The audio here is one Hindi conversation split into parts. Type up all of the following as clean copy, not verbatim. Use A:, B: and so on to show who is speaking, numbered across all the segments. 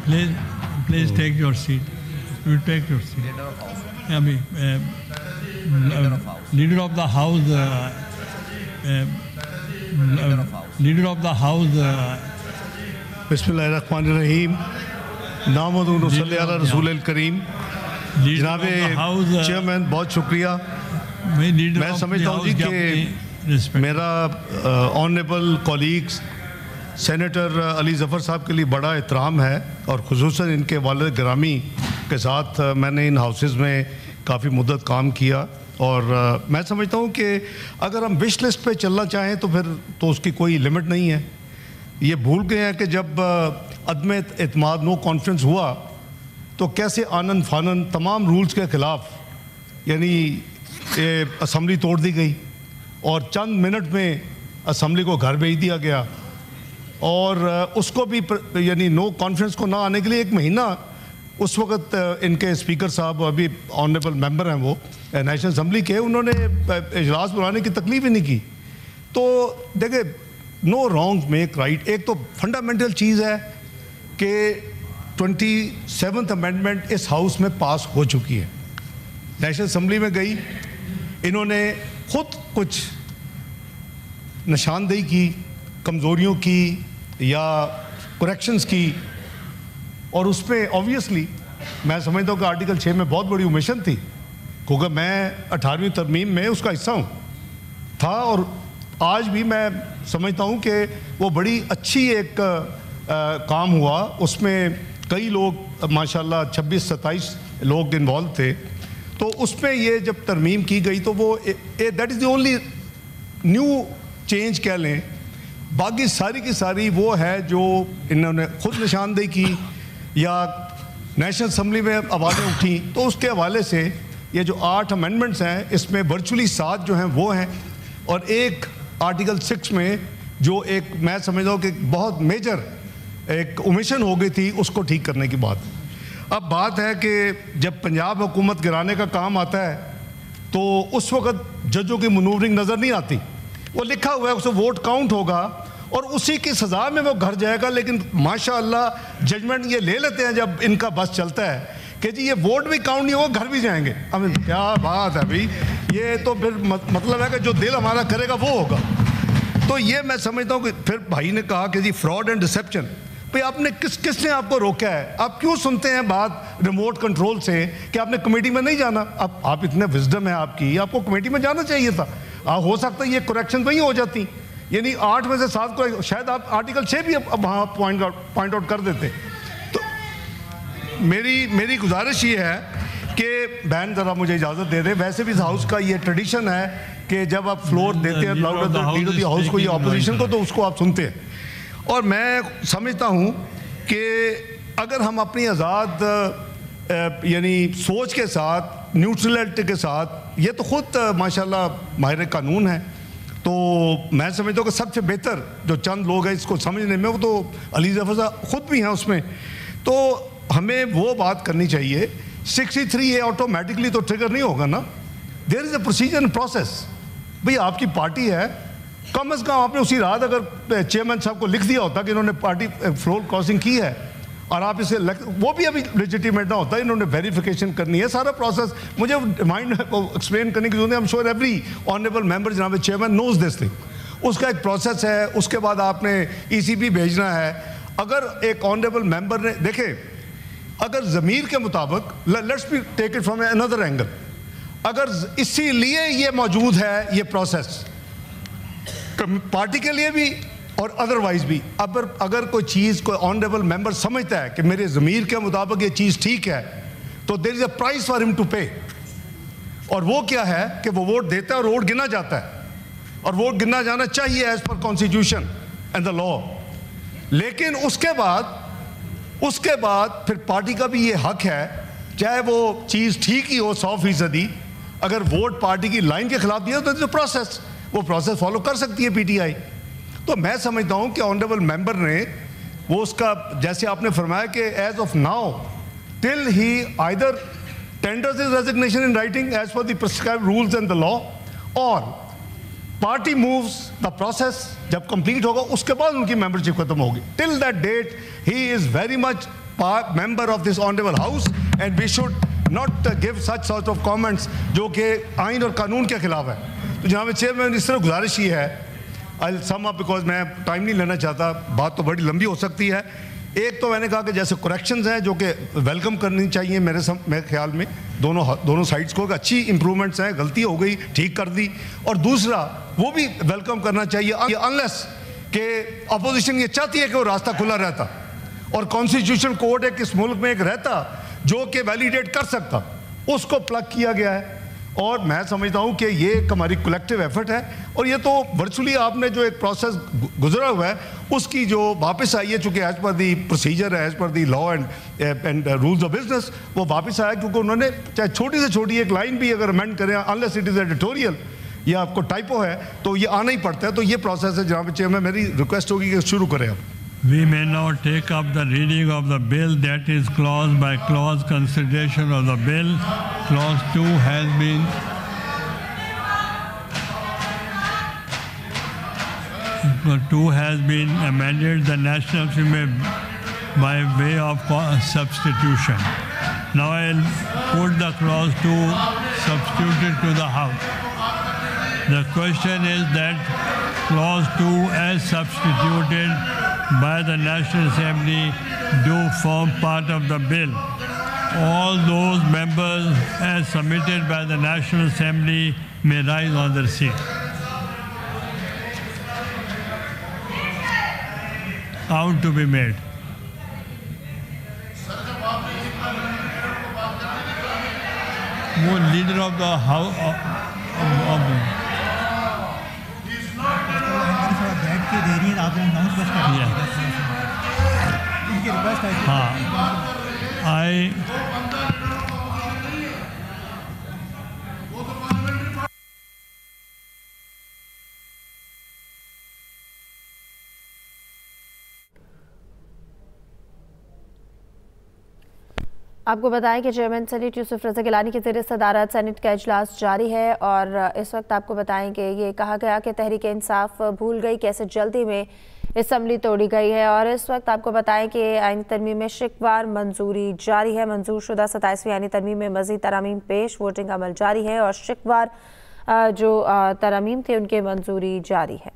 A: Please take your seat. You take your seat. I mean, Leader of the House. Leader of the House.
B: बिस्मिल्लाहिर्रहमानिर्रहीम नामुद्दु सल्ली अला रसूलिल करीम। जनाब चेयरमैन बहुत शुक्रिया। मैं समझता हूँ जी कि मेरा honourable colleagues senator Ali Zafar साहब के लिए बड़ा एहतराम है और ख़ुसूसन इनके वालिद गिरामी के साथ मैंने इन हाउसेस में काफ़ी मुद्दत काम किया और मैं समझता हूँ कि अगर हम विश लिस्ट पे चलना चाहें तो फिर तो उसकी कोई लिमिट नहीं है। ये भूल गए हैं कि जब अदम एतमाद नो कॉन्फ्रेंस हुआ तो कैसे आनन फानन तमाम रूल्स के ख़िलाफ़ यानी असम्बली तोड़ दी गई और चंद मिनट में असम्बली को घर भेज दिया गया और उसको भी यानी नो कॉन्फ्रेंस को ना आने के लिए एक महीना उस वक्त इनके स्पीकर साहब अभी ऑनरेबल मेंबर हैं वो नेशनल असम्बली के, उन्होंने इजलास बुलाने की तकलीफ ही नहीं की। तो देखिए नो रॉन्ग मेक राइट। एक तो फंडामेंटल चीज़ है कि 27th अमेंडमेंट इस हाउस में पास हो चुकी है, नेशनल असम्बली में गई, इन्होंने खुद कुछ निशानदेही की, कमज़ोरियों की या करेक्शंस की और उसमें ऑब्वियसली मैं समझता हूँ कि आर्टिकल 6 में बहुत बड़ी ओमिशन थी क्योंकि मैं 18वीं तरमीम में उसका हिस्सा हूँ था और आज भी मैं समझता हूँ कि वो बड़ी अच्छी एक काम हुआ। उसमें कई लोग माशाल्लाह 26-27 लोग इन्वॉल्व थे। तो उसमें ये जब तरमीम की गई तो वो that is the only new change कह लें। बाकी सारी की सारी वो है जो इन्होंने खुद निशानदेही की या नेशनल असम्बली में आवाज़ें उठी तो उसके हवाले से ये जो 8 अमेंडमेंट्स हैं इसमें वर्चुअली 7 जो हैं वो हैं और एक आर्टिकल 6 में जो एक मैं समझता हूँ कि बहुत मेजर एक ओमिशन हो गई थी उसको ठीक करने की बात। अब बात है कि जब पंजाब हुकूमत गिराने का काम आता है तो उस वक्त जजों की मनूवरिंग नज़र नहीं आती, वो लिखा हुआ है उससे वोट काउंट होगा और उसी की सज़ा में वो घर जाएगा। लेकिन माशाअल्लाह जजमेंट ये ले लेते हैं जब इनका बस चलता है कि जी ये वोट भी काउंट नहीं होगा, घर भी जाएंगे। अब क्या बात है भाई, ये तो फिर मतलब है कि जो दिल हमारा करेगा वो होगा। तो ये मैं समझता हूँ कि फिर भाई ने कहा कि जी फ्रॉड एंड डिसेप्शन, भाई आपने किसने आपको रोका है? आप क्यों सुनते हैं बात रिमोट कंट्रोल से कि आपने कमेटी में नहीं जाना? अब आप इतने विजडम है आपकी, आपको कमेटी में जाना चाहिए था। हो सकता है ये करेक्शन वहीं हो जाती, यानी 8 में से 7 को शायद आप आर्टिकल 6 भी अब वहाँ पॉइंट आउट कर देते। तो मेरी गुजारिश ये है कि बहन ज़रा मुझे इजाज़त दे दे। वैसे भी इस हाउस का ये ट्रेडिशन है कि जब आप फ्लोर देते हैं लीडर ऑफ द हाउस को या ऑपोजिशन को तो उसको आप सुनते हैं। और मैं समझता हूँ कि अगर हम अपनी आज़ाद यानी सोच के साथ न्यूट्रलिटी के साथ, ये तो ख़ुद माशाल्लाह माहिर कानून है, तो मैं समझता हूँ कि सबसे बेहतर जो चंद लोग हैं इसको समझने में वो तो अली ज़फ़र साहब ख़ुद भी हैं उसमें। तो हमें वो बात करनी चाहिए 63 ये ऑटोमेटिकली तो ट्रिगर नहीं होगा ना, there is a procedure and process. भाई आपकी पार्टी है, कम अज़ कम आपने उसी रात अगर चेयरमैन साहब को लिख दिया होता कि इन्होंने पार्टी फ्लोर क्रॉसिंग की है और आप इसे वो भी अभी लेजिटिमेट ना होता, इन्होंने वेरिफिकेशन करनी है, सारा प्रोसेस मुझे माइंड को एक्सप्लेन करने की जरूरत है। I am sure every honourable member जनाब चेयरमैन नोज दिस थिंग। उसका एक प्रोसेस है, उसके बाद आपने ECP भेजना है। अगर एक ऑनरेबल मेंबर ने देखे, अगर ज़मीर के मुताबिक let's be take it from another angle, अगर इसीलिए ये मौजूद है ये प्रोसेस पार्टी के लिए भी और अदरवाइज भी, अगर कोई चीज़ कोई ऑनरेबल मेंबर समझता है कि मेरे ज़मीर के मुताबिक ये चीज़ ठीक है तो there is a price for him to pay. और वो क्या है कि वो वोट देता है और वोट गिना जाता है और वोट गिना जाना चाहिए as per constitution and the law. लेकिन उसके बाद फिर पार्टी का भी ये हक है, चाहे वो चीज़ ठीक ही हो 100%, अगर वोट पार्टी की लाइन के खिलाफ दिया तो प्रोसेस वो प्रोसेस फॉलो कर सकती है PTI। तो मैं समझता हूँ कि ऑनरेबल मेंबर ने वो उसका जैसे आपने फरमाया कि as of now till he either tenders his resignation in writing as per the prescribed rules and the law और पार्टी मूव्स द प्रोसेस, जब कंप्लीट होगा उसके बाद उनकी मेंबरशिप खत्म होगी। Till that date he is very much member of this honorable house, and we should not give such sort of comments जो कि आइन और कानून के खिलाफ है। तो जनाब चेयरमैन, इस तरह गुजारिश ये है, I'll sum up because मैं टाइम नहीं लेना चाहता, बात तो बड़ी लंबी हो सकती है। एक तो मैंने कहा कि जैसे करेक्शंस हैं जो कि वेलकम करनी चाहिए मेरे ख्याल में दोनों साइड्स को, अच्छी इंप्रूवमेंट्स हैं, गलती हो गई ठीक कर दी, और दूसरा वो भी वेलकम करना चाहिए अनलेस कि अपोजिशन ये चाहती है कि वो रास्ता खुला रहता और कॉन्स्टिट्यूशन कोर्ट एक इस मुल्क में एक रहता जो कि वैलिडेट कर सकता, उसको प्लग किया गया है। और मैं समझता हूँ कि ये एक हमारी कलेक्टिव एफर्ट है, और ये तो वर्चुअली आपने जो एक प्रोसेस गुजरा हुआ है उसकी जो वापस आई है, चूँकि एज पर दी प्रोसीजर है, as per the law and rules of business, वो वापस आया क्योंकि उन्होंने चाहे छोटी से छोटी एक लाइन भी अगर अमेंड करें, अनलेस इट इज़ एडिटोरियल या आपको टाइपो है, तो ये आना ही पड़ता है। तो ये प्रोसेस है जनाब चेयरमैन, मेरी रिक्वेस्ट होगी कि शुरू करें आप।
A: We may now take up the reading of the bill, that is clause by clause consideration of the bill. Clause 2 has been amended. The National Assembly by way of substitution. Now I'll put the clause 2 substituted to the House. The question is that clause 2 as substituted by the National Assembly do form part of the bill. All those members as submitted by the National Assembly may rise on their seat. Count to be made. वो leader of the house
C: आपको बताएं कि चेयरमैन सेनेट यूसुफ रज़ा गिलानी के ज़रिए सदारत सेनेट का इजलास जारी है, और इस वक्त आपको बताएं कि ये कहा गया कि तहरीक इंसाफ भूल गई कैसे जल्दी में असम्बली तोड़ी गई है। और इस वक्त आपको बताएं कि आईनी तरमीम में शिकवार मंजूरी जारी है। मंजूर शुदा 27वीं आईनी तरमीम में मज़ीद तरामीम पेश, वोटिंग अमल जारी है और शिकवार जो तरामीम थे उनके मंजूरी जारी है।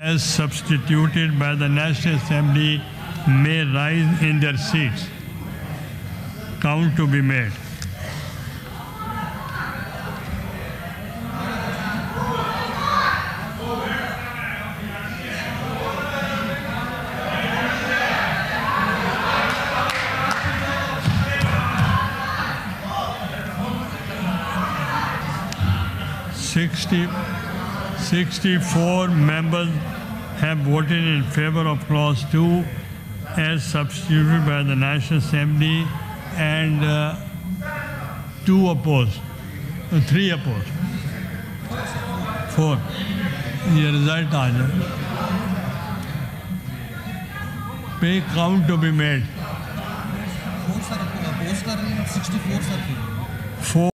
A: As substituted by the National Assembly may rise in their seats. Count to be made. Sixty-four members have voted in favor of clause 2 as substituted by the National Assembly, and 2 opposed, 3 opposed, 4. ये रिजल्ट आ जाए। पे काउंट टू बी मेड। 4